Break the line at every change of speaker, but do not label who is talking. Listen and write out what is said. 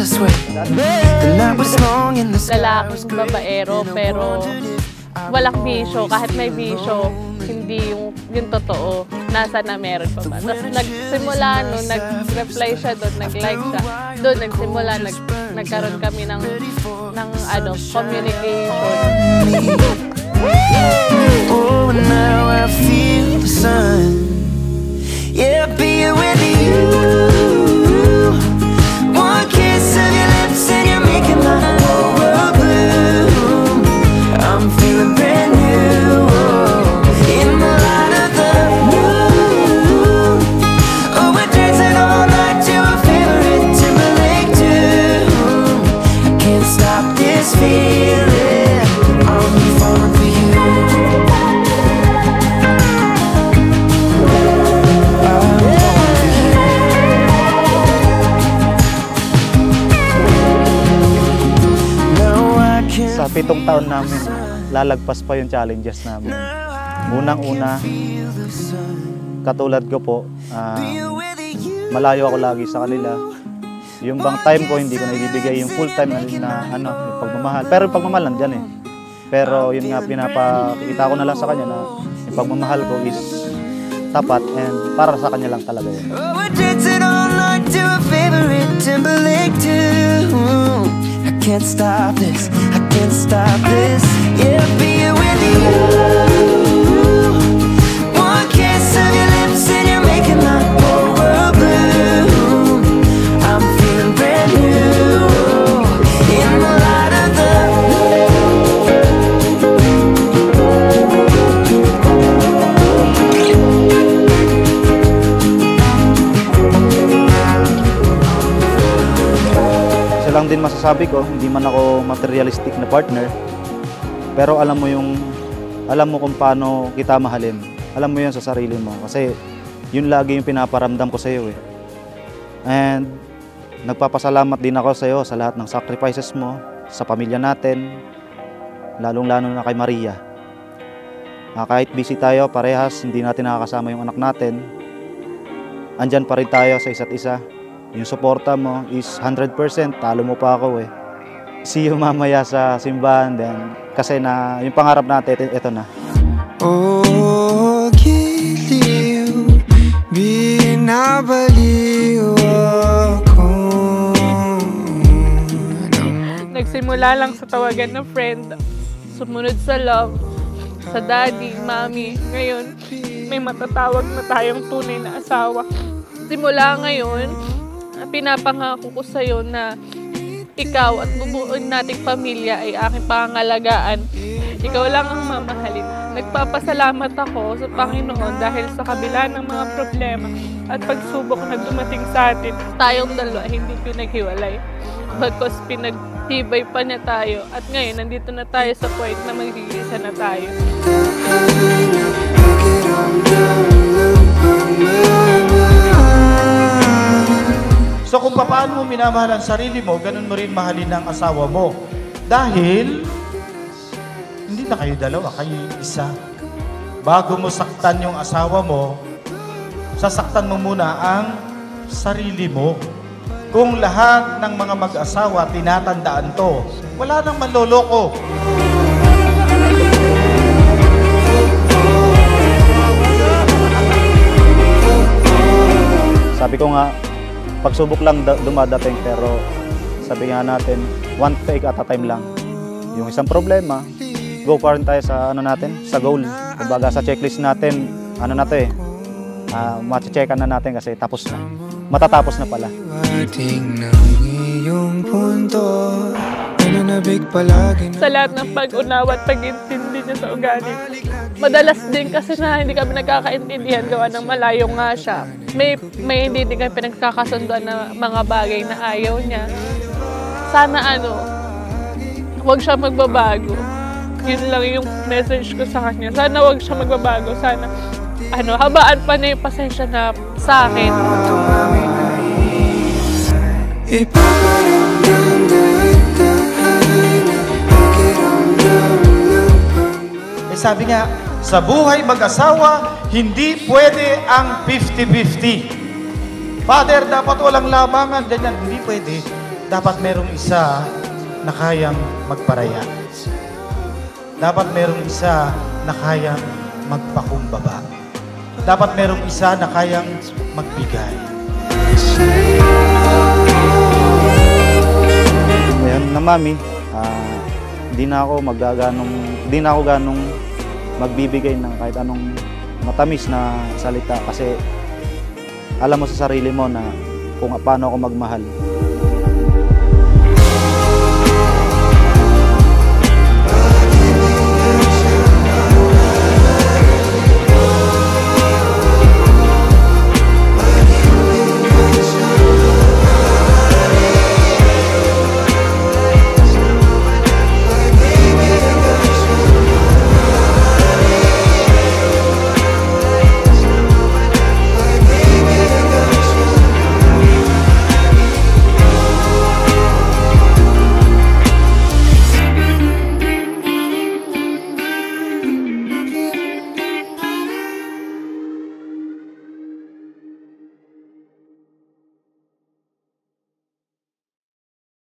this way. The night was long and the sky was
Lalaking babaero pero walang bisyo. Kahit may bisyo, hindi yung totoo. Nasa na meron pa ba. Tapos nagsimula nun, nag-reply siya doon, nag-like siya. Doon nagsimula, nagkaroon kami ng communication.
Oh, now I feel the sun. Yeah, being with you. One kiss of your lips and you're making my whole world bloom. I'm feeling brand new in the light of the moon. Oh, we're dancing all night to a favorite Timberlake tune. I can't stop this feeling. I'm falling for you.
Sa 7 taon namin, lalagpas pa yung challenges namin. Unang-una, katulad ko po, malayo ako lagi sa kanila. Yung bang time ko, hindi ko na ibibigay yung full time na yung pagmamahal. Pero yung pagmamahal nandyan eh. Pero yun nga, pinapakita ko na lang sa kanya na yung pagmamahal ko is tapat and para sa kanya lang talaga yun.
Oh, we're dancing all night to a favorite Timberlake tune. I can't stop this, I can't stop this. Yeah, being with you. One kiss of your lips and you're making my whole world bloom. I'm feeling brand new in the light of the
Lang din masasabi ko, hindi man ako materialistic na partner, pero alam mo kung paano kita mahalin. Alam mo yun sa sarili mo kasi yun lagi yung pinaparamdam ko sa iyo eh. And nagpapasalamat din ako sa iyo sa lahat ng sacrifices mo sa pamilya natin, lalong-lalo na kay Maria. Kahit busy tayo parehas, hindi natin nakakasama yung anak natin, andyan pa rin tayo sa isa't isa. Yung suporta mo is 100%, talo mo pa ako eh. See you mamaya sa simbahan din. Kasi na yung pangarap natin, ito na.
Oh, giliw, binabaliw ako.
Nagsimula lang sa tawagan ng friend, sumunod sa love, sa daddy, mommy. Ngayon, may matatawag na tayong tunay na asawa. Simula ngayon, pinapangako ko sa'yo na ikaw at bubuin nating pamilya ay aking pangangalagaan. Ikaw lang ang mamahalin. Nagpapasalamat ako sa Panginoon dahil sa kabila ng mga problema at pagsubok na dumating sa atin, tayong dalawa hindi pinaghiwalay. Bagkus pinagtibay pa niya tayo at ngayon nandito na tayo sa point na mag-iisa na tayo.
So kung paano mo minamahal ang sarili mo, ganun mo rin mahalin ang asawa mo. Dahil, hindi na kayo dalawa, kayo isa. Bago mo saktan yung asawa mo, sasaktan mo muna ang sarili mo. Kung lahat ng mga mag-asawa tinatandaan to, wala nang manloloko.
Sabi ko nga, pagsubok lang dumadating pero sabi nga natin, one take at a time lang. Yung isang problema, go pa rin tayo sa sa goal. Kumbaga sa checklist natin, ma-checkan na natin kasi tapos na. Matatapos na pala.
Sa lahat ng pag-unawa at pag-intindi niya sa ugali. Madalas din kasi na hindi kami nagkakaintindihan gawa ng malayo nga siya. May hindi din kami pinagkakasunduan na mga bagay na ayaw niya. Sana wag siya magbabago. Yun lang yung message ko sa kanya. Sana wag siya magbabago. Sana habaan pa na yung pasensya na sa akin.
Sabi nga, sa buhay mag-asawa, hindi pwede ang 50-50. Father, dapat walang labangan, ganyan. Hindi pwede. dapat merong isa na kayang magparaya. Dapat merong isa na kayang magpakumbaba. Dapat merong isa na kayang magbigay.
Ngayon na mami, di na ako ganong magbibigay ng kahit anong matamis na salita kasi alam mo sa sarili mo na kung paano ako magmahal.